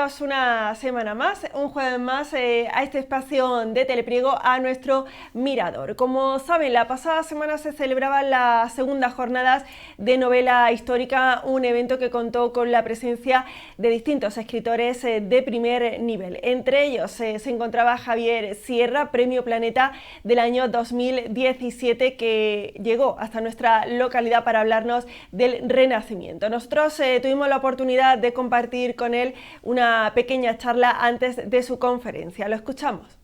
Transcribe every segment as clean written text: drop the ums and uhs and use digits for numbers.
Bienvenidos una semana más, un jueves más a este espacio de Telepriego, a nuestro Mirador. Como saben, la pasada semana se celebraban las segundas jornadas de novela histórica, un evento que contó con la presencia de distintos escritores de primer nivel. Entre ellos se encontraba Javier Sierra, Premio Planeta del año 2017, que llegó hasta nuestra localidad para hablarnos del Renacimiento. Nosotros tuvimos la oportunidad de compartir con él una pequeña charla antes de su conferencia. Lo escuchamos.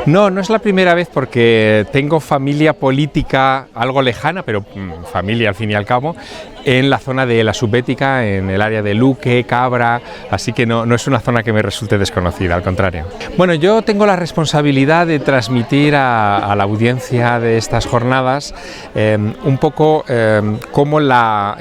No, no es la primera vez porque tengo familia política algo lejana, pero familia al fin y al cabo, en la zona de la Subbética, en el área de Luque, Cabra, así que no es una zona que me resulte desconocida, al contrario. Bueno, yo tengo la responsabilidad de transmitir a la audiencia de estas jornadas un poco cómo la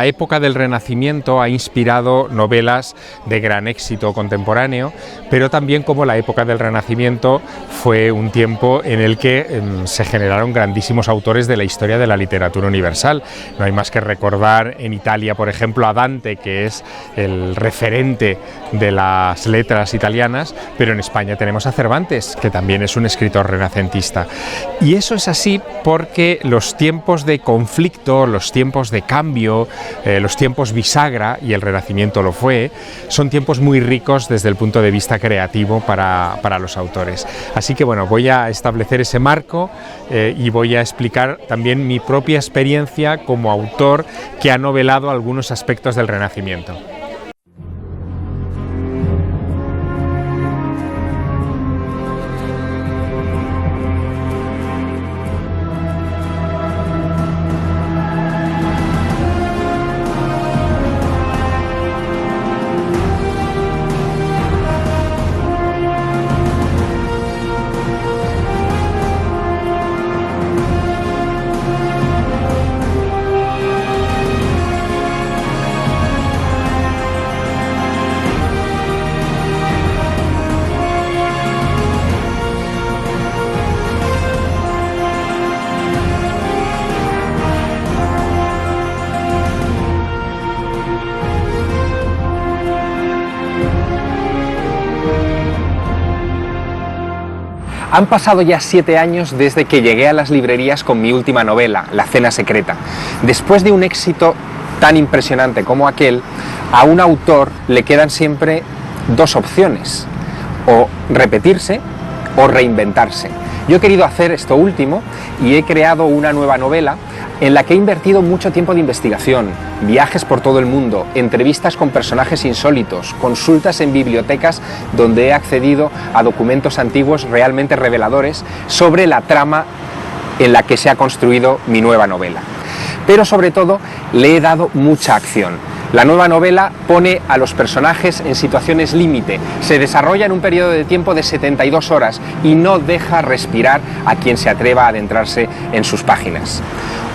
época del Renacimiento ha inspirado novelas de gran éxito contemporáneo, pero también cómo la época del Renacimiento fue un tiempo en el que se generaron grandísimos autores de la historia de la literatura universal. No hay más que recordar en Italia, por ejemplo, a Dante, que es el referente de las letras italianas, pero en España tenemos a Cervantes, que también es un escritor renacentista. Y eso es así porque los tiempos de conflicto, los tiempos de cambio, los tiempos bisagra, y el Renacimiento lo fue, son tiempos muy ricos desde el punto de vista creativo para los autores. Así que bueno, voy a establecer ese marco y voy a explicar también mi propia experiencia como autor que ha novelado algunos aspectos del Renacimiento. Han pasado ya 7 años desde que llegué a las librerías con mi última novela, La Cena Secreta. Después de un éxito tan impresionante como aquel, a un autor le quedan siempre dos opciones: o repetirse o reinventarse. Yo he querido hacer esto último y he creado una nueva novela en la que he invertido mucho tiempo de investigación, viajes por todo el mundo, entrevistas con personajes insólitos, consultas en bibliotecas donde he accedido a documentos antiguos realmente reveladores sobre la trama en la que se ha construido mi nueva novela. Pero sobre todo le he dado mucha acción. La nueva novela pone a los personajes en situaciones límite, se desarrolla en un periodo de tiempo de 72 horas y no deja respirar a quien se atreva a adentrarse en sus páginas.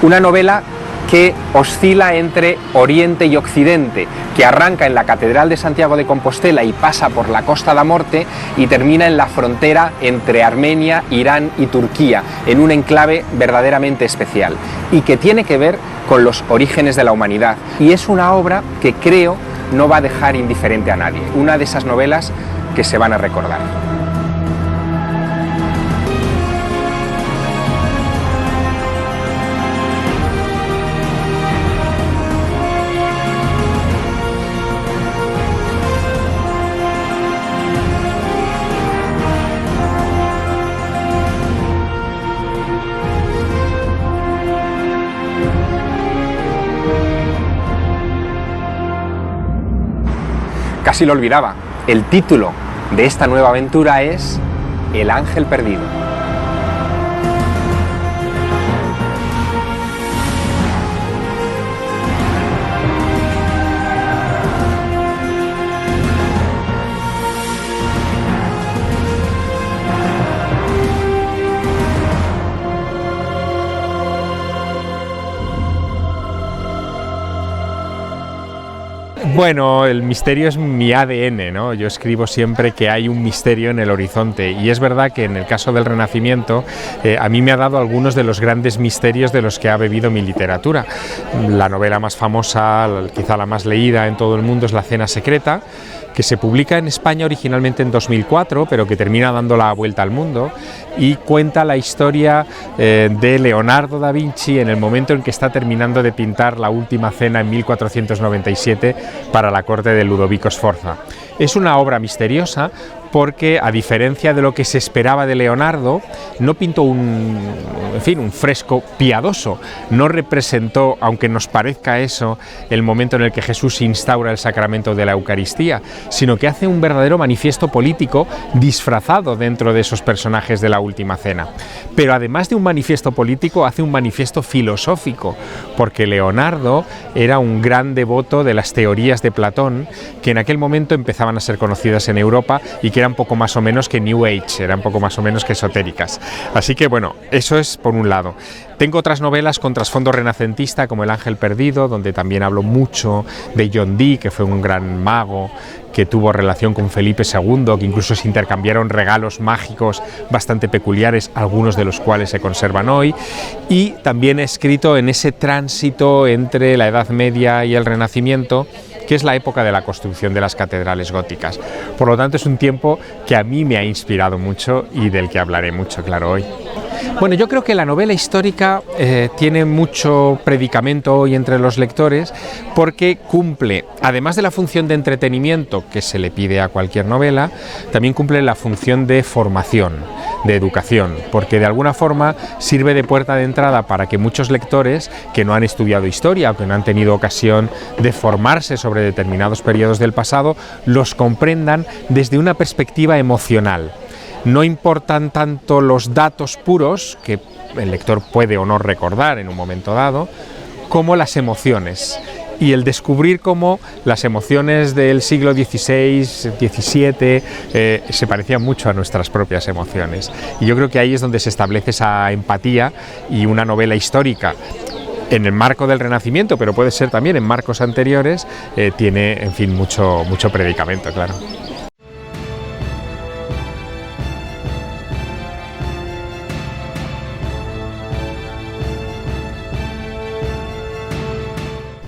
Una novela que oscila entre Oriente y Occidente, que arranca en la Catedral de Santiago de Compostela y pasa por la Costa da Morte y termina en la frontera entre Armenia, Irán y Turquía, en un enclave verdaderamente especial, y que tiene que ver con los orígenes de la humanidad. Y es una obra que creo no va a dejar indiferente a nadie, una de esas novelas que se van a recordar. casi lo olvidaba. El título de esta nueva aventura es El ángel perdido. Bueno, el misterio es mi ADN, ¿no? Yo escribo siempre que hay un misterio en el horizonte, y es verdad que en el caso del Renacimiento a mí me ha dado algunos de los grandes misterios de los que ha bebido mi literatura. La novela más famosa, quizá la más leída en todo el mundo, es La cena secreta, que se publica en España originalmente en 2004, pero que termina dando la vuelta al mundo, y cuenta la historia de Leonardo da Vinci en el momento en que está terminando de pintar La última cena en 1497 para la corte de Ludovico Sforza. Es una obra misteriosa porque, a diferencia de lo que se esperaba de Leonardo, no pintó un fresco piadoso, no representó, aunque nos parezca eso, el momento en el que Jesús instaura el sacramento de la Eucaristía, sino que hace un verdadero manifiesto político disfrazado dentro de esos personajes de la Última Cena. Pero además de un manifiesto político, hace un manifiesto filosófico, porque Leonardo era un gran devoto de las teorías de Platón, que en aquel momento empezaban a ser conocidas en Europa y que eran poco más o menos que New Age, eran poco más o menos que esotéricas. Así que bueno, eso es por un lado. Tengo otras novelas con trasfondo renacentista, como El ángel perdido, donde también hablo mucho de John Dee, que fue un gran mago que tuvo relación con Felipe II, que incluso se intercambiaron regalos mágicos bastante peculiares, algunos de los cuales se conservan hoy. Y también he escrito en ese tránsito entre la Edad Media y el Renacimiento, que es la época de la construcción de las catedrales góticas. Por lo tanto, es un tiempo que a mí me ha inspirado mucho y del que hablaré mucho, claro, hoy. Bueno, yo creo que la novela histórica tiene mucho predicamento hoy entre los lectores, porque cumple, además de la función de entretenimiento que se le pide a cualquier novela, también cumple la función de formación, de educación, porque de alguna forma sirve de puerta de entrada para que muchos lectores que no han estudiado historia o que no han tenido ocasión de formarse sobre determinados periodos del pasado, los comprendan desde una perspectiva emocional. No importan tanto los datos puros, que el lector puede o no recordar en un momento dado, como las emociones. Y el descubrir cómo las emociones del siglo XVI, XVII se parecían mucho a nuestras propias emociones. Y yo creo que ahí es donde se establece esa empatía, y una novela histórica en el marco del Renacimiento, pero puede ser también en marcos anteriores, tiene, en fin, mucho predicamento, claro.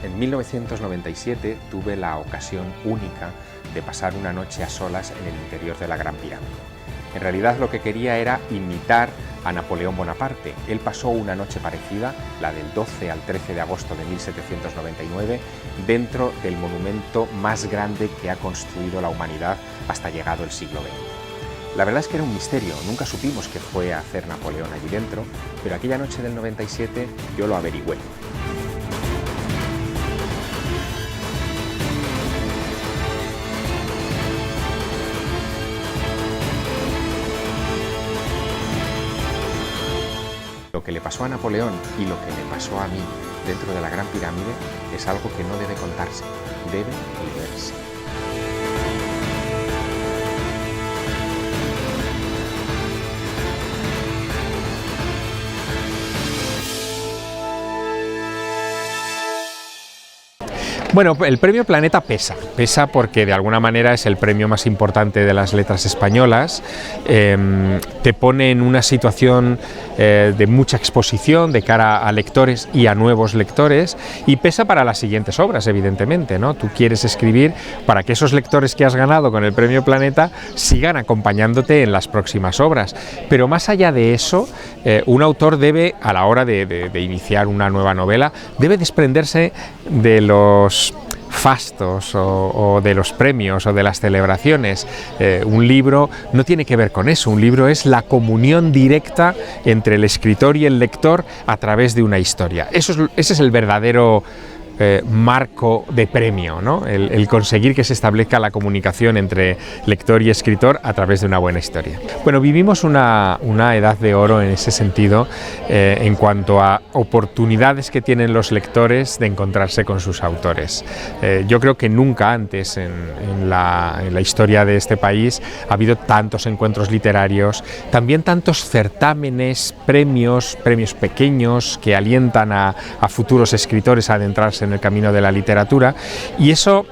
En 1997 tuve la ocasión única de pasar una noche a solas en el interior de la Gran Pirámide. En realidad lo que quería era imitar a Napoleón Bonaparte. Él pasó una noche parecida, la del 12 al 13 de agosto de 1799, dentro del monumento más grande que ha construido la humanidad hasta llegado el siglo XX. La verdad es que era un misterio, nunca supimos qué fue a hacer Napoleón allí dentro, pero aquella noche del 97 yo lo averigüé. Lo que le pasó a Napoleón y lo que me pasó a mí dentro de la Gran Pirámide es algo que no debe contarse, debe leerse. Bueno, el premio Planeta pesa porque de alguna manera es el premio más importante de las letras españolas, te pone en una situación de mucha exposición de cara a lectores y a nuevos lectores, y pesa para las siguientes obras, evidentemente, ¿no? Tú quieres escribir para que esos lectores que has ganado con el premio Planeta sigan acompañándote en las próximas obras, pero más allá de eso, un autor debe, a la hora de iniciar una nueva novela, debe desprenderse de los fastos o de los premios o de las celebraciones. Un libro no tiene que ver con eso, un libro es la comunión directa entre el escritor y el lector a través de una historia. Ese es el verdadero marco de premio, ¿no? El conseguir que se establezca la comunicación entre lector y escritor a través de una buena historia. Bueno, vivimos una edad de oro en ese sentido, en cuanto a oportunidades que tienen los lectores de encontrarse con sus autores. Yo creo que nunca antes en la historia de este país ha habido tantos encuentros literarios, también tantos certámenes, premios pequeños que alientan a futuros escritores a adentrarse en el camino de la literatura, y eso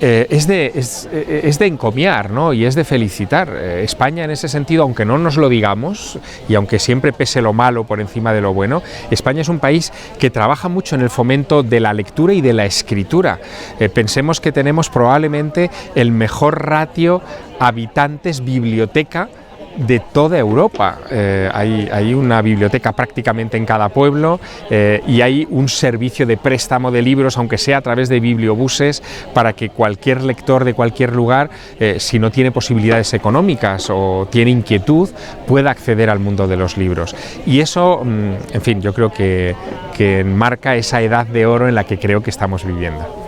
es de encomiar, ¿no? Y es de felicitar. España en ese sentido, aunque no nos lo digamos y aunque siempre pese lo malo por encima de lo bueno, España es un país que trabaja mucho en el fomento de la lectura y de la escritura. Pensemos que tenemos probablemente el mejor ratio habitantes-biblioteca de toda Europa. Hay una biblioteca prácticamente en cada pueblo, y hay un servicio de préstamo de libros, aunque sea a través de bibliobuses, para que cualquier lector de cualquier lugar, si no tiene posibilidades económicas o tiene inquietud, pueda acceder al mundo de los libros. Y eso, en fin, yo creo que enmarca esa edad de oro en la que creo que estamos viviendo.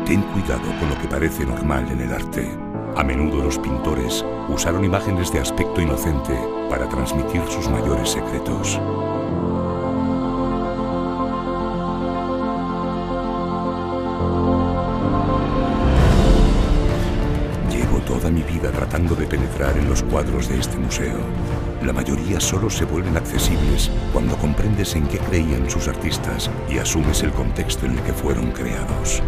Ten cuidado con lo que parece normal en el arte. A menudo los pintores usaron imágenes de aspecto inocente para transmitir sus mayores secretos. Llevo toda mi vida tratando de penetrar en los cuadros de este museo. La mayoría solo se vuelven accesibles cuando comprendes en qué creían sus artistas y asumes el contexto en el que fueron creados.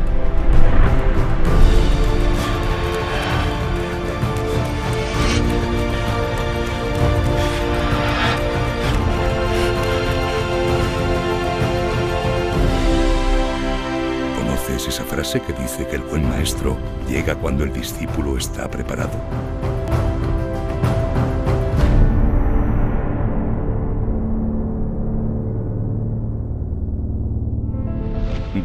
¿Conoces esa frase que dice que el buen maestro llega cuando el discípulo está preparado?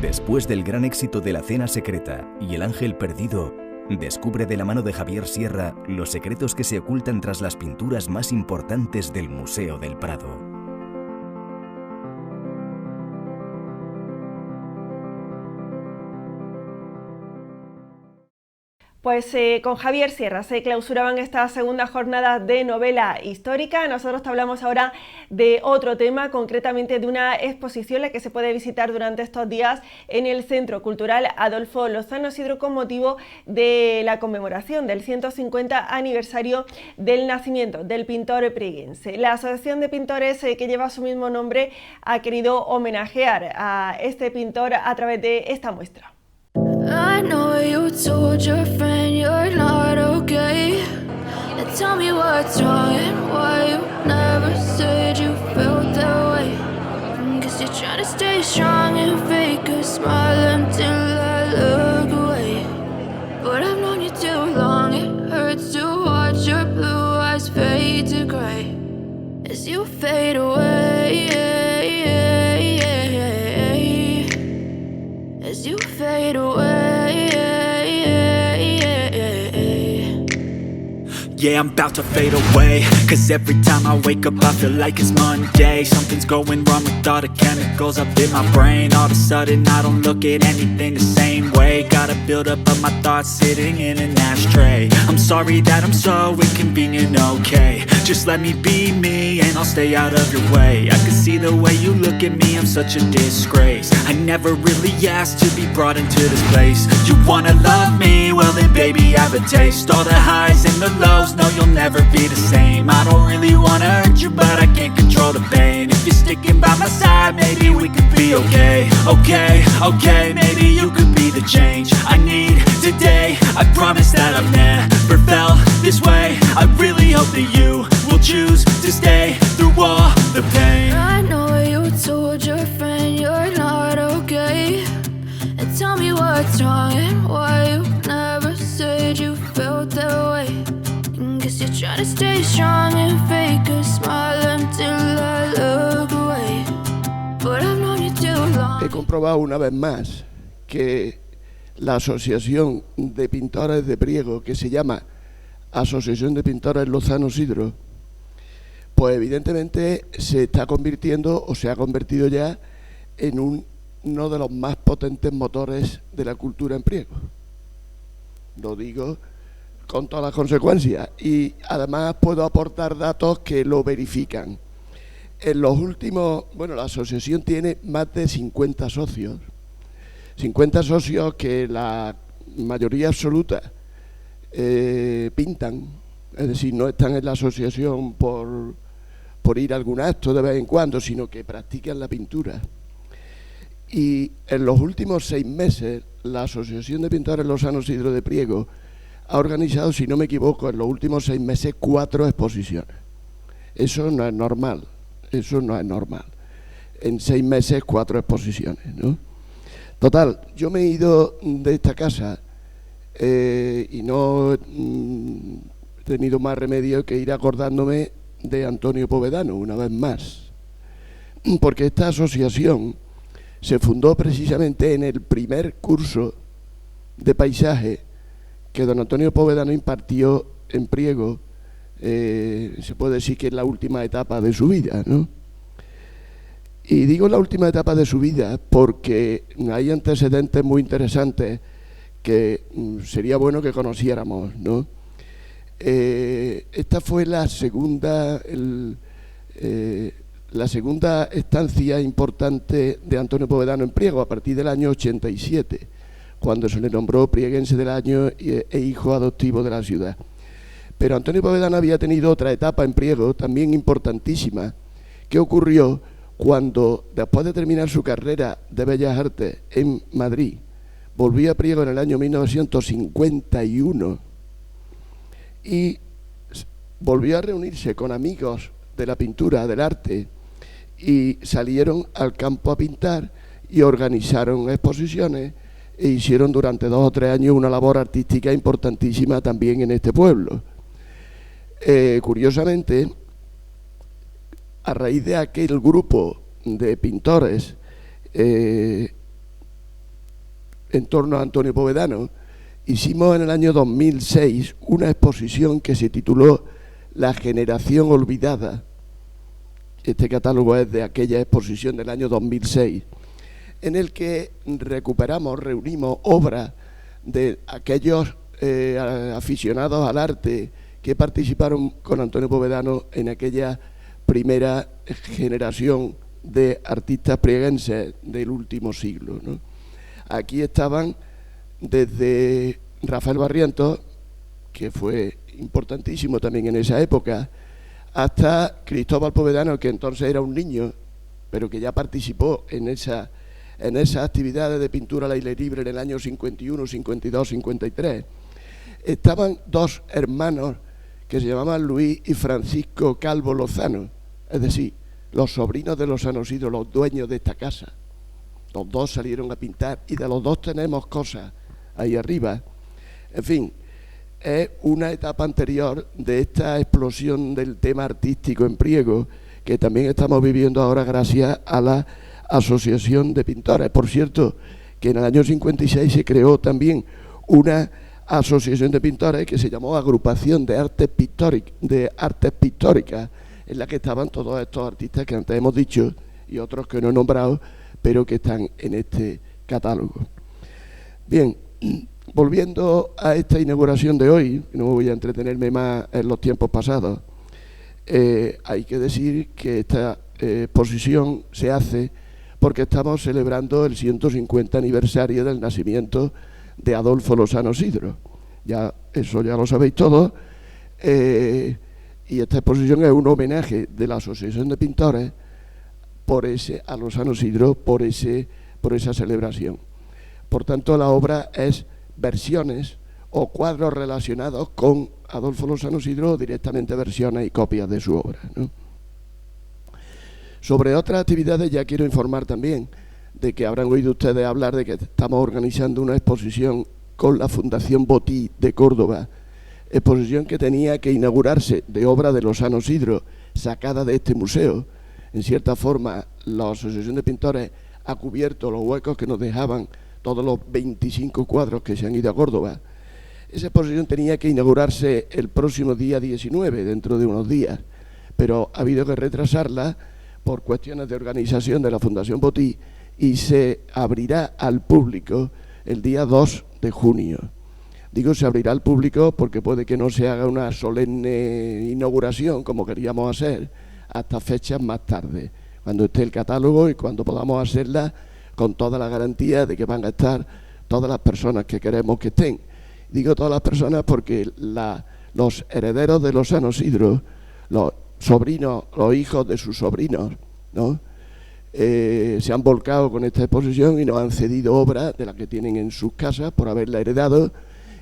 Después del gran éxito de La Cena Secreta y El Ángel Perdido, descubre de la mano de Javier Sierra los secretos que se ocultan tras las pinturas más importantes del Museo del Prado. Pues con Javier Sierra se clausuraban esta segunda jornada de novela histórica. Nosotros te hablamos ahora de otro tema, concretamente de una exposición la que se puede visitar durante estos días en el Centro Cultural Adolfo Lozano Isidro con motivo de la conmemoración del 150 aniversario del nacimiento del pintor prieguense. La Asociación de Pintores que lleva su mismo nombre ha querido homenajear a este pintor a través de esta muestra. I know you told your friend you're not okay. And tell me what's wrong and why you never said you felt that way. Guess you're trying to stay strong and fake a smile until I look away. But I've known you too long, it hurts to watch your blue eyes fade to gray as you fade away. As you fade away. Yeah, I'm about to fade away, cause every time I wake up I feel like it's Monday. Something's going wrong with all the chemicals up in my brain. All of a sudden I don't look at anything the same way. Gotta build up of my thoughts sitting in an ashtray. I'm sorry that I'm so inconvenient, okay. Just let me be me and I'll stay out of your way. I can see the way you look at me, I'm such a disgrace. I never really asked to be brought into this place. You wanna love me? Well then baby I have a taste. All the highs and the lows, no you'll never be the same. I don't really wanna hurt you but I can't control the pain. If you're sticking by my side maybe we could be okay. Okay, maybe you could be the change I need today. I promise that I've never felt this way. I really hope that you will choose to stay through all the pain. I know you told your friend you're not okay. And tell me what's wrong and why you never said you felt that way. Guess you're trying to stay strong and fake a smile until I look away. comprobado una vez más que la Asociación de Pintores de Priego, que se llama Asociación de Pintores Lozano Sidro, pues evidentemente se está convirtiendo o se ha convertido ya en uno de los más potentes motores de la cultura en Priego. Lo digo con todas las consecuencias y además puedo aportar datos que lo verifican. En los últimos, la asociación tiene más de 50 socios. 50 socios que la mayoría absoluta pintan, es decir, no están en la asociación por ir a algún acto de vez en cuando, sino que practican la pintura. Y en los últimos 6 meses, la Asociación de Pintores Lozano Sidro de Priego ha organizado, si no me equivoco, en los últimos 6 meses 4 exposiciones. Eso no es normal, eso no es normal. En 6 meses 4 exposiciones, ¿no? Total, yo me he ido de esta casa y no he tenido más remedio que ir acordándome de Antonio Povedano, una vez más. Porque esta asociación se fundó precisamente en el primer curso de paisaje que don Antonio Povedano impartió en Priego, se puede decir que es la última etapa de su vida, ¿no? Y digo la última etapa de su vida porque hay antecedentes muy interesantes que sería bueno que conociéramos, ¿no? Esta fue la segunda estancia importante de Antonio Povedano en Priego a partir del año 87, cuando se le nombró prieguense del año e hijo adoptivo de la ciudad. Pero Antonio Povedano había tenido otra etapa en Priego también importantísima, que ocurrió cuando, después de terminar su carrera de Bellas Artes en Madrid, volvió a Priego en el año 1951 y volvió a reunirse con amigos de la pintura, del arte, y salieron al campo a pintar y organizaron exposiciones e hicieron durante 2 o 3 años una labor artística importantísima también en este pueblo. Curiosamente, a raíz de aquel grupo de pintores en torno a Antonio Povedano, hicimos en el año 2006 una exposición que se tituló La generación olvidada. Este catálogo es de aquella exposición del año 2006, en el que reunimos obras de aquellos aficionados al arte que participaron con Antonio Povedano en aquella primera generación de artistas prieguenses del último siglo, ¿no? Aquí estaban desde Rafael Barrientos, que fue importantísimo también en esa época, hasta Cristóbal Povedano, que entonces era un niño, pero que ya participó en esas actividades de pintura al aire libre en el año 51, 52, 53. Estaban 2 hermanos que se llamaban Luis y Francisco Calvo Lozano, es decir, los sobrinos de Lozano Sidro, los dueños de esta casa. Los 2 salieron a pintar y de los 2 tenemos cosas ahí arriba. En fin, es una etapa anterior de esta explosión del tema artístico en Priego que también estamos viviendo ahora gracias a la Asociación de Pintores. Por cierto, que en el año 56 se creó también una asociación de pintores que se llamó Agrupación de Artes Pictóricas, en la que estaban todos estos artistas que antes hemos dicho y otros que no he nombrado, pero que están en este catálogo. Bien, volviendo a esta inauguración de hoy, no voy a entretenerme más en los tiempos pasados, hay que decir que esta exposición se hace porque estamos celebrando el 150 aniversario del nacimiento de Adolfo Lozano Sidro. Eso ya lo sabéis todos. Y esta exposición es un homenaje de la Asociación de Pintores a Lozano Sidro por esa celebración. Por tanto, la obra es versiones o cuadros relacionados con Adolfo Lozano Sidro, o directamente versiones y copias de su obra, ¿no? Sobre otras actividades ya quiero informar también de que habrán oído ustedes hablar de que estamos organizando una exposición con la Fundación Botí de Córdoba, exposición que tenía que inaugurarse de obra de Lozano Sidro, sacada de este museo. En cierta forma, la Asociación de Pintores ha cubierto los huecos que nos dejaban todos los 25 cuadros que se han ido a Córdoba. Esa exposición tenía que inaugurarse el próximo día 19, dentro de unos días, pero ha habido que retrasarla por cuestiones de organización de la Fundación Botí y se abrirá al público el día 2 de junio. Digo se abrirá al público porque puede que no se haga una solemne inauguración como queríamos hacer hasta fechas más tarde, cuando esté el catálogo y cuando podamos hacerla con toda la garantía de que van a estar todas las personas que queremos que estén. Digo todas las personas porque los herederos de los San Isidro, los sobrinos, los hijos de sus sobrinos, ¿no? Se han volcado con esta exposición y nos han cedido obras de las que tienen en sus casas por haberla heredado,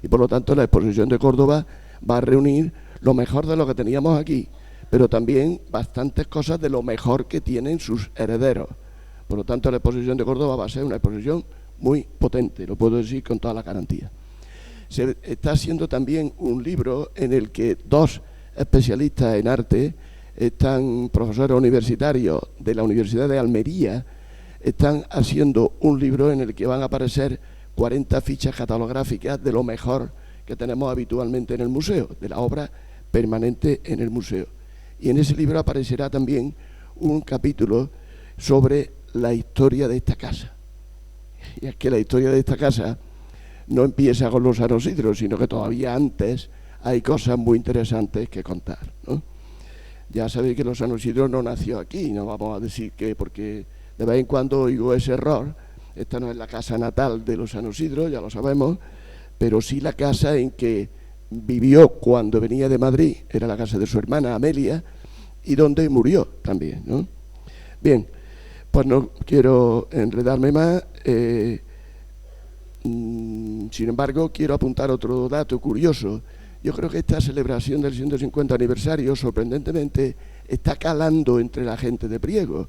y por lo tanto la exposición de Córdoba va a reunir lo mejor de lo que teníamos aquí, pero también bastantes cosas de lo mejor que tienen sus herederos. Por lo tanto la exposición de Córdoba va a ser una exposición muy potente, lo puedo decir con toda la garantía. Se está haciendo también un libro en el que dos especialistas en arte, están profesores universitarios de la Universidad de Almería, están haciendo un libro en el que van a aparecer 40 fichas catalográficas de lo mejor que tenemos habitualmente en el museo, de la obra permanente en el museo. Y en ese libro aparecerá también un capítulo sobre la historia de esta casa. Y es que la historia de esta casa no empieza con los San Isidro, sino que todavía antes hay cosas muy interesantes que contar, ¿no? Ya sabéis que los San Isidro no nació aquí, no vamos a decir que, porque de vez en cuando oigo ese error. Esta no es la casa natal de los San Isidro, ya lo sabemos, pero sí la casa en que vivió cuando venía de Madrid, era la casa de su hermana Amelia, y donde murió también, ¿no? Bien, pues no quiero enredarme más, sin embargo quiero apuntar otro dato curioso. Yo creo que esta celebración del 150 aniversario, sorprendentemente, está calando entre la gente de Priego.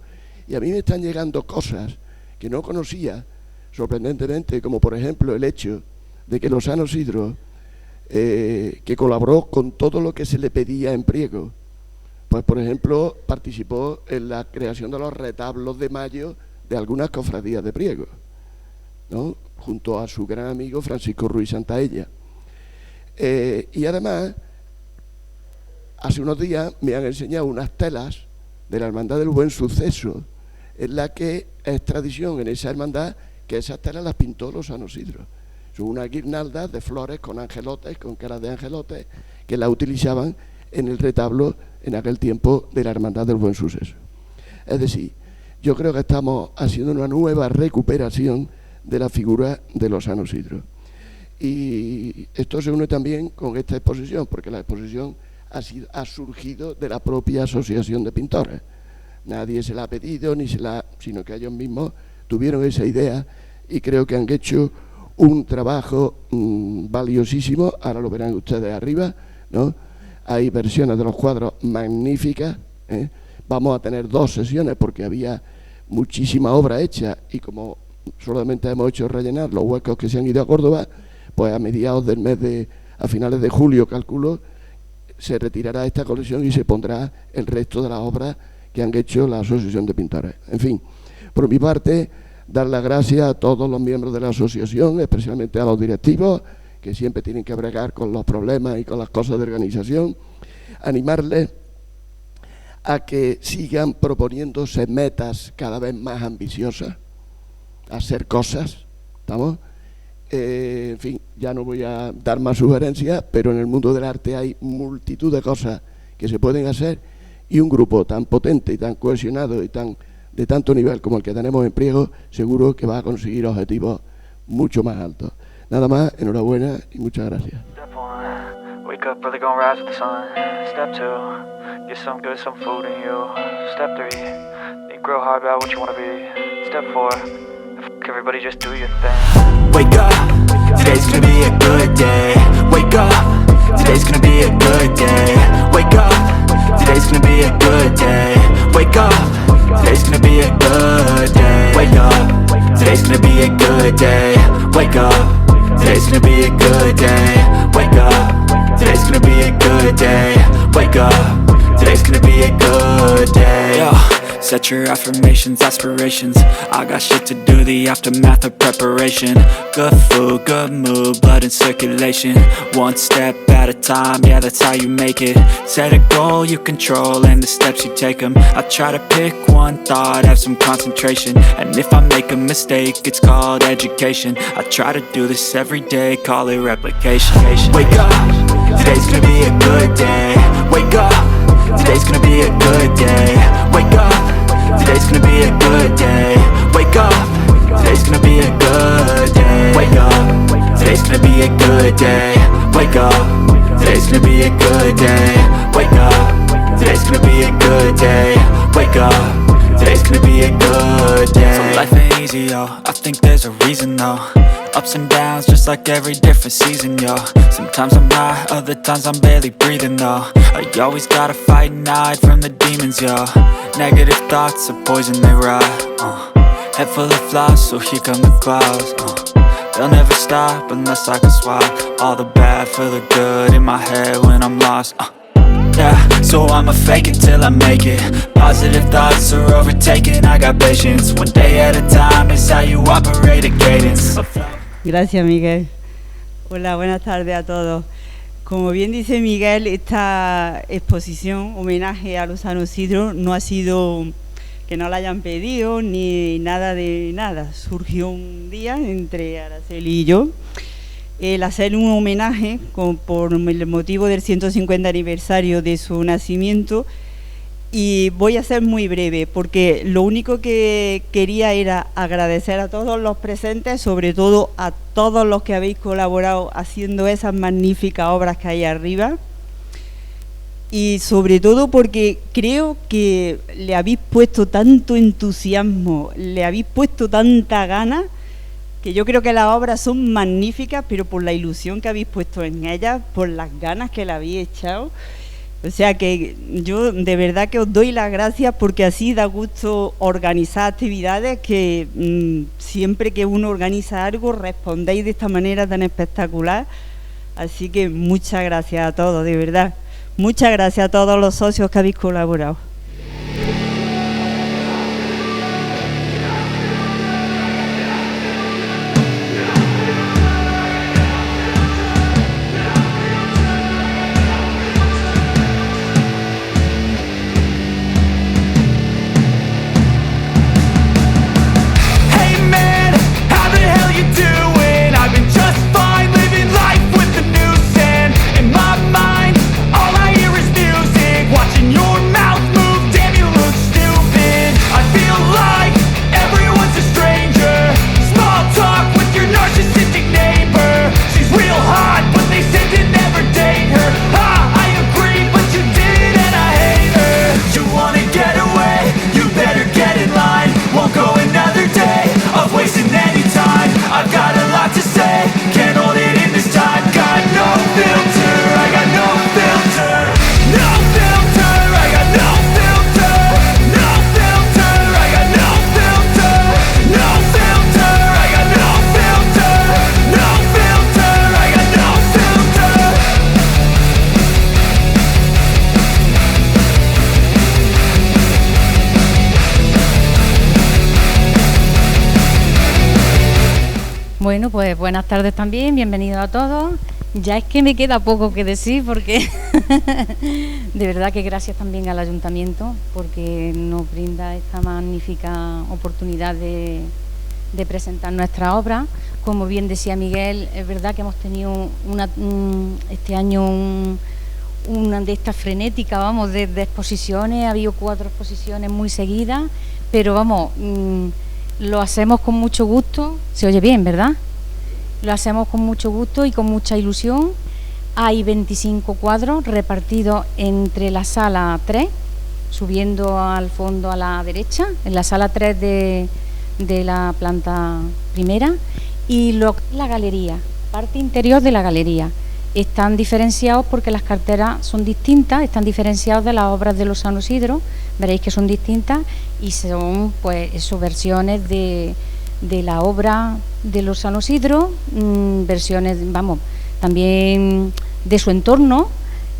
Y a mí me están llegando cosas que no conocía, sorprendentemente, como por ejemplo el hecho de que los San Isidro, que colaboró con todo lo que se le pedía en Priego, pues por ejemplo participó en la creación de los retablos de Mayo de algunas cofradías de Priego, ¿no? Junto a su gran amigo Francisco Ruiz Santaella. Y además, hace unos días me han enseñado unas telas de la Hermandad del Buen Suceso, en la que es tradición en esa hermandad que esas telas las pintó los San Isidro. Son unas guirnaldas de flores con angelotes, con caras de angelotes, que la utilizaban en el retablo en aquel tiempo de la Hermandad del Buen Suceso. Es decir, yo creo que estamos haciendo una nueva recuperación de la figura de los San Isidro. Y esto se une también con esta exposición, porque la exposición ha surgido de la propia Asociación de Pintores. Nadie se la ha pedido, sino que ellos mismos tuvieron esa idea y creo que han hecho un trabajo valiosísimo. Ahora lo verán ustedes arriba, ¿no? Hay versiones de los cuadros magníficas, ¿eh? Vamos a tener 2 sesiones porque había muchísima obra hecha y como solamente hemos hecho rellenar los huecos que se han ido a Córdoba, pues a mediados del mes a finales de julio, calculo, se retirará esta colección y se pondrá el resto de las obras que han hecho la Asociación de Pintores. En fin, por mi parte, dar las gracias a todos los miembros de la asociación, especialmente a los directivos, que siempre tienen que bregar con los problemas y con las cosas de organización, animarles a que sigan proponiéndose metas cada vez más ambiciosas, a hacer cosas, ¿estamos? En fin, ya no voy a dar más sugerencias, pero en el mundo del arte hay multitud de cosas que se pueden hacer y un grupo tan potente y tan cohesionado y de tanto nivel como el que tenemos en Priego, seguro que va a conseguir objetivos mucho más altos. Nada más, enhorabuena y muchas gracias. Step 1, wake up early, gonna rise with the sun. Step 2, get some good, some food in you. Step 3, think real hard about what you wanna be. Step 4, everybody just do your thing. Wake up, today's gonna be a good day. Wake up, today's gonna be a good day. Wake up, today's gonna be a good day. Wake up, today's gonna be a good day. Wake up, today's gonna be a good day. Wake up, today's gonna be a good day. Wake up, today's gonna be a good day. Wake up, today's gonna be a good day. Yo, set future, affirmations, aspirations. I got shit to do, the aftermath of preparation. Good food, good mood, blood in circulation. One step at a time, yeah, that's how you make it. Set a goal you control and the steps you take them. I try to pick one thought, have some concentration. And if I make a mistake, it's called education. I try to do this every day, call it replication. Wake up, today's gonna be a good day. Wake up, today's gonna be a good day. Wake up, today's gonna be a good day. Wake up, today's gonna be a good day. Wake up, today's gonna be a good day. Wake up, today's gonna be a good day. Wake up, today's gonna be a good day. Wake up, today's gonna be a good day. So life ain't easy, yo, I think there's a reason though. Ups and downs, just like every different season, yo. Sometimes I'm high, other times I'm barely breathing, though. I always gotta fight and hide from the demons, yo. Negative thoughts are poison, they rot. Head full of flies, so here come the clouds. They'll never stop unless I can swap all the bad for the good in my head when I'm lost. Yeah, so I'ma fake it till I make it. Positive thoughts are overtaken, I got patience. One day at a time is how you operate a cadence. Gracias, Miguel. Hola, buenas tardes a todos. Como bien dice Miguel, esta exposición, homenaje a Lozano Isidro, no ha sido que no la hayan pedido ni nada de nada. Surgió un día entre Araceli y yo el hacer un homenaje por el motivo del 150 aniversario de su nacimiento. Y voy a ser muy breve, porque lo único que quería era agradecer a todos los presentes, sobre todo a todos los que habéis colaborado haciendo esas magníficas obras que hay arriba. Y sobre todo porque creo que le habéis puesto tanto entusiasmo, le habéis puesto tanta gana, que yo creo que las obras son magníficas, pero por la ilusión que habéis puesto en ellas, por las ganas que le habéis echado. O sea que yo de verdad que os doy las gracias, porque así da gusto organizar actividades que siempre que uno organiza algo respondéis de esta manera tan espectacular. Así que muchas gracias a todos, de verdad. Muchas gracias a todos los socios que habéis colaborado. Bueno, pues buenas tardes también, bienvenidos a todos. Ya es que me queda poco que decir, porque de verdad que gracias también al Ayuntamiento, porque nos brinda esta magnífica oportunidad de presentar nuestra obra. Como bien decía Miguel, es verdad que hemos tenido este año una de estas frenéticas, vamos, de exposiciones. Ha habido 4 exposiciones muy seguidas, pero vamos, lo hacemos con mucho gusto. Se oye bien, ¿verdad? Lo hacemos con mucho gusto y con mucha ilusión. Hay 25 cuadros repartidos entre la sala 3, subiendo al fondo a la derecha, en la sala 3 de la planta primera, y la galería, parte interior de la galería. Están diferenciados porque las carteras son distintas, están diferenciados de las obras de Lozano Isidro, veréis que son distintas y son pues eso, versiones de la obra de Lozano Isidro, versiones, vamos, también de su entorno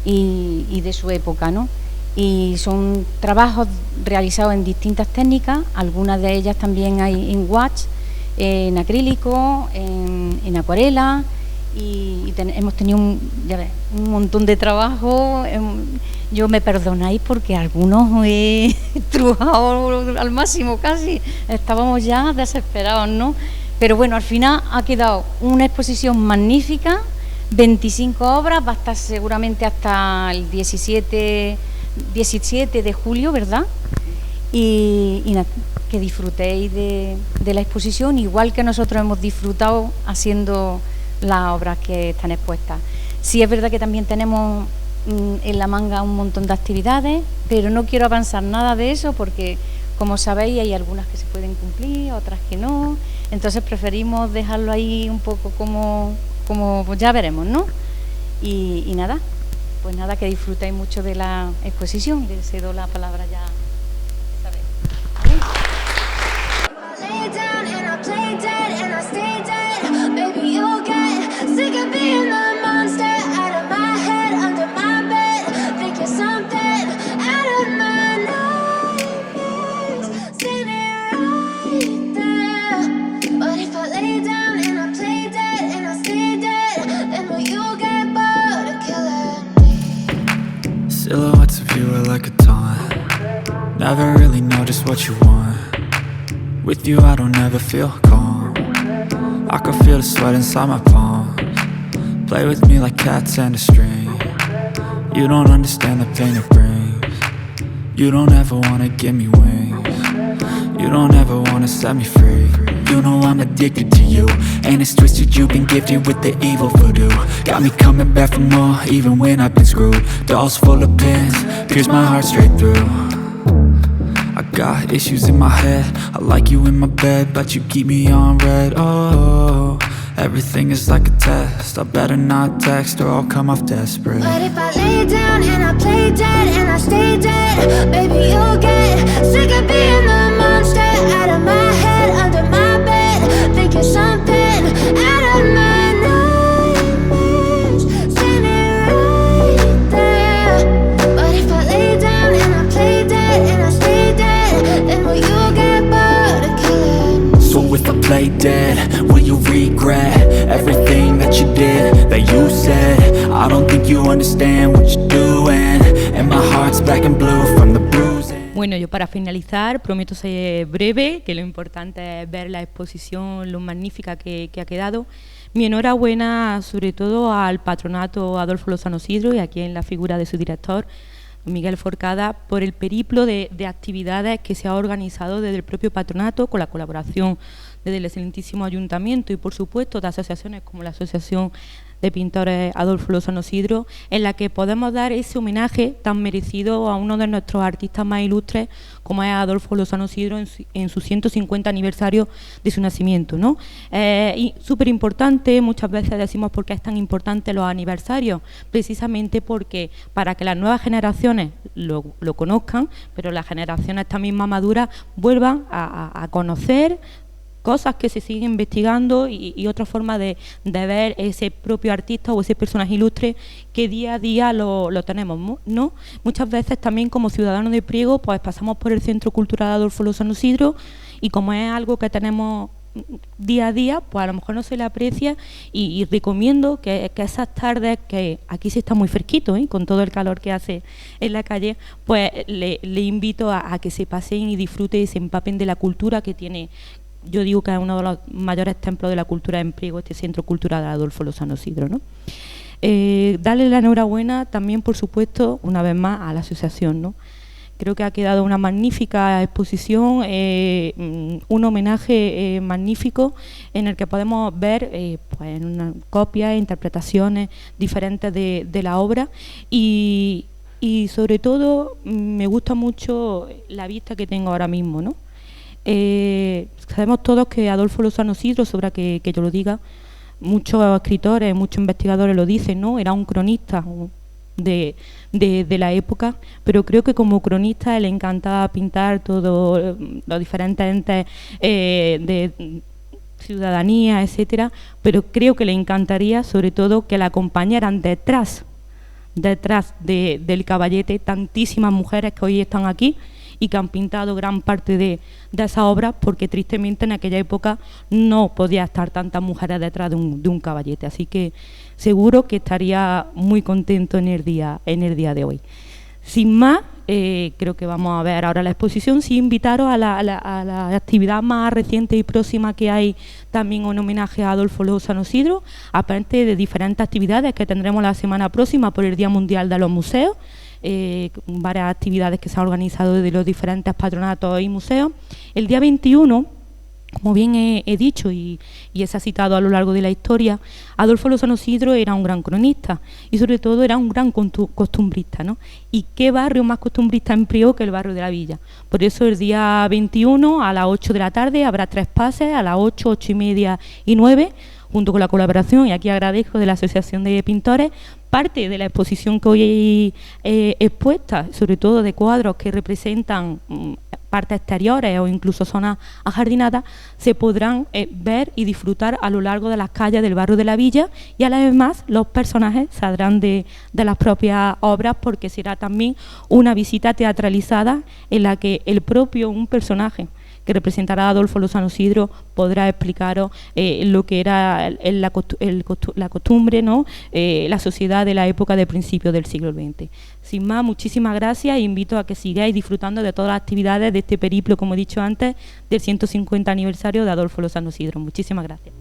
y de su época, ¿no? y son trabajos realizados en distintas técnicas, algunas de ellas también hay en wax, en acrílico, en acuarela, y hemos tenido un montón de trabajo. Yo me perdonáis porque algunos he trabajado al máximo casi, estábamos ya desesperados, ¿no? Pero bueno, al final ha quedado una exposición magnífica, 25 obras, va a estar seguramente hasta el 17 de julio, ¿verdad? Y nada, que disfrutéis de la exposición, igual que nosotros hemos disfrutado haciendo las obras que están expuestas. Sí es verdad que también tenemos en la manga un montón de actividades, pero no quiero avanzar nada de eso porque, como sabéis, hay algunas que se pueden cumplir, otras que no, entonces preferimos dejarlo ahí un poco como pues ya veremos, ¿no? Y nada, pues nada, que disfrutéis mucho de la exposición. Les cedo la palabra ya. Silhouettes of you are like a taunt. Never really know just what you want. With you I don't ever feel calm. I can feel the sweat inside my palms. Play with me like cats and a string. You don't understand the pain it brings. You don't ever wanna give me wings. You don't ever wanna set me free. You know I'm addicted to you, and it's twisted, you've been gifted with the evil voodoo. Got me coming back for more, even when I've been screwed. Dolls full of pins, pierce my heart straight through. I got issues in my head, I like you in my bed, but you keep me on red. Oh, everything is like a test, I better not text or I'll come off desperate. But if I lay down and I play dead and I stay dead, baby you'll get sick of being the monster out of my head, under my bed, thinking something out of my nightmares, standing right there. But if I lay down and I play dead and I stay dead, then will you get bored of killing? So if I play dead, will you regret everything that you did, that you said? I don't think you understand what you're doing, and my heart's black and blue from the bruising. Bueno, yo para finalizar prometo ser breve, que lo importante es ver la exposición, lo magnífica que ha quedado. Mi enhorabuena sobre todo al patronato Adolfo Lozano Sidro y aquí en la figura de su director, Miguel Forcada, por el periplo de actividades que se ha organizado desde el propio patronato con la colaboración desde el excelentísimo ayuntamiento y por supuesto de asociaciones como la Asociación de Pintores Adolfo Lozano Sidro, en la que podemos dar ese homenaje tan merecido a uno de nuestros artistas más ilustres como es Adolfo Lozano Sidro en su 150 aniversario de su nacimiento, ¿no? Y súper importante, muchas veces decimos por qué es tan importante los aniversarios, precisamente porque para que las nuevas generaciones lo conozcan, pero las generaciones también más maduras vuelvan a conocer cosas que se siguen investigando y otra forma de ver ese propio artista o ese personaje ilustre que día a día lo tenemos, ¿no? Muchas veces también como ciudadanos de Priego pues pasamos por el Centro Cultural Adolfo Lozano Sidro y como es algo que tenemos día a día, pues a lo mejor no se le aprecia y recomiendo que esas tardes, que aquí se está muy fresquito, con todo el calor que hace en la calle, pues le invito a que se pasen y disfruten y se empapen de la cultura que tiene. Yo digo que es uno de los mayores templos de la cultura en Priego, este Centro Cultural de Adolfo Lozano Sidro, ¿no? Darle la enhorabuena también, por supuesto, una vez más a la asociación, ¿no? Creo que ha quedado una magnífica exposición, un homenaje magnífico en el que podemos ver pues, una copias, interpretaciones diferentes de la obra y sobre todo me gusta mucho la vista que tengo ahora mismo, ¿no? Sabemos todos que Adolfo Lozano Sidro, sobre que yo lo diga, muchos escritores, muchos investigadores lo dicen, ¿no? Era un cronista de la época, pero creo que como cronista le encantaba pintar todos los diferentes entes de ciudadanía, etcétera, pero creo que le encantaría sobre todo que la acompañaran detrás detrás del caballete tantísimas mujeres que hoy están aquí y que han pintado gran parte de esa obra, porque tristemente en aquella época no podía estar tantas mujeres detrás de un caballete. Así que seguro que estaría muy contento en el día de hoy. Sin más, creo que vamos a ver ahora la exposición. Sí, invitaros a la actividad más reciente y próxima que hay, también un homenaje a Adolfo Lozano Sidro, aparte de diferentes actividades que tendremos la semana próxima por el Día Mundial de los Museos, varias actividades que se han organizado de los diferentes patronatos y museos. El día 21, como bien he dicho y se ha citado a lo largo de la historia, Adolfo Lozano Sidro era un gran cronista y sobre todo era un gran costumbrista, ¿no? ¿Y qué barrio más costumbrista en Priego que el barrio de la Villa? Por eso el día 21 a las 8 de la tarde habrá 3 pases, a las 8, 8:30 y 9, junto con la colaboración, y aquí agradezco, de la Asociación de Pintores, parte de la exposición que hoy he expuesta, sobre todo de cuadros que representan partes exteriores o incluso zonas ajardinadas, se podrán ver y disfrutar a lo largo de las calles del barrio de la Villa, y además los personajes saldrán de las propias obras, porque será también una visita teatralizada en la que un personaje que representará a Adolfo Lozano Sidro podrá explicaros lo que era la costumbre, ¿no? La sociedad de la época de principios del siglo XX. Sin más, muchísimas gracias e invito a que sigáis disfrutando de todas las actividades de este periplo, como he dicho antes, del 150 aniversario de Adolfo Lozano Sidro. Muchísimas gracias.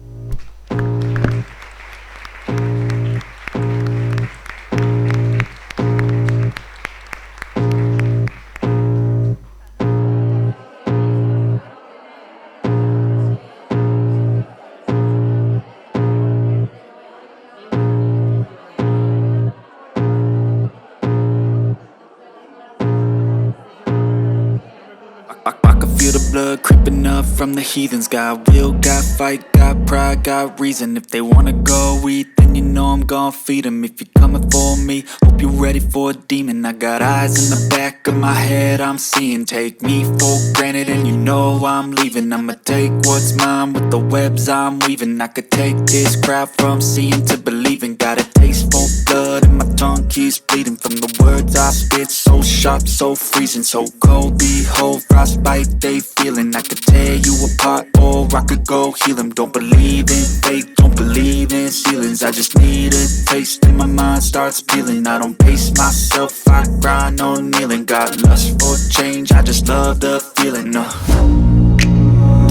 Blood creeping up from the heathens. Got will, got fight, got pride, got reason. If they wanna go eat, then you know I'm gon' feed them. If you're coming for me, hope you're ready for a demon. I got eyes in the back of my head, I'm seeing. Take me for granted and you know I'm leaving. I'ma take what's mine with the webs I'm weaving. I could take this crowd from seeing to believing. Got a taste for blood and my tongue keeps bleeding from the words I spit. So sharp, so freezing, so cold. Behold, frostbite they feeling. I could tear you apart or I could go heal them. Don't believe in fate, don't believe in ceilings. I just need a taste and my mind starts peeling. I don't pace myself, I grind on kneeling. Got lust for change, I just love the feeling.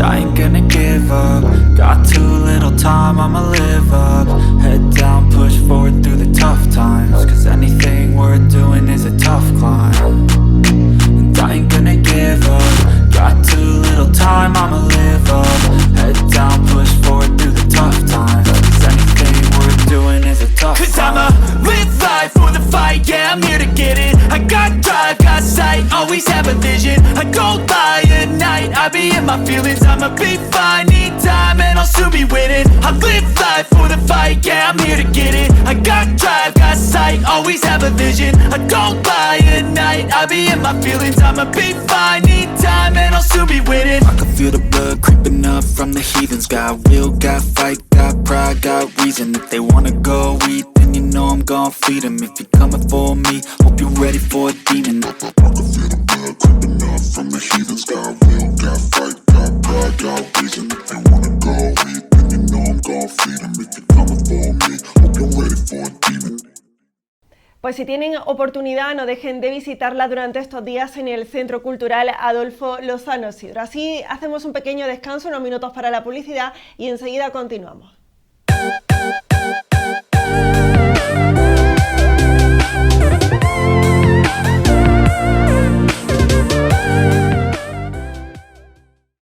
I ain't gonna give up. Got too little time, I'ma live up. Head down, push forward through the tough times. Cause anything worth doing is a tough climb. And I ain't gonna give up. Got too little time, I'ma live up. Head down, push forward through the tough times. Cause anything worth doing is a tough climb. Cause I'ma live life for the fight, yeah, I'm here to get it. I got drive, got sight, always have a vision. I go by at night, I be in my feelings. I'ma be fine, need time and I'll soon be winning. I live life for the fight, yeah, I'm here to get it. I got drive, got sight, always have a vision. I go by at night, I be in my feelings. I'ma be fine, need time and I'll soon be winning. I can feel the blood creeping up from the heathens. Got will, got fight, got pride, got reason. If they wanna go eat, then you know I'm gon' feed them. If you're coming for me, hope you're ready for a demon. I can feel the blood creeping up from the heathens. Got will, got fight, got pride, got reason. If they wanna go eat, then you know I'm gon' feed them. If you're coming for me, hope you're ready for a demon. Pues si tienen oportunidad, no dejen de visitarla durante estos días en el Centro Cultural Adolfo Lozano Sidro. Así hacemos un pequeño descanso, unos minutos para la publicidad y enseguida continuamos.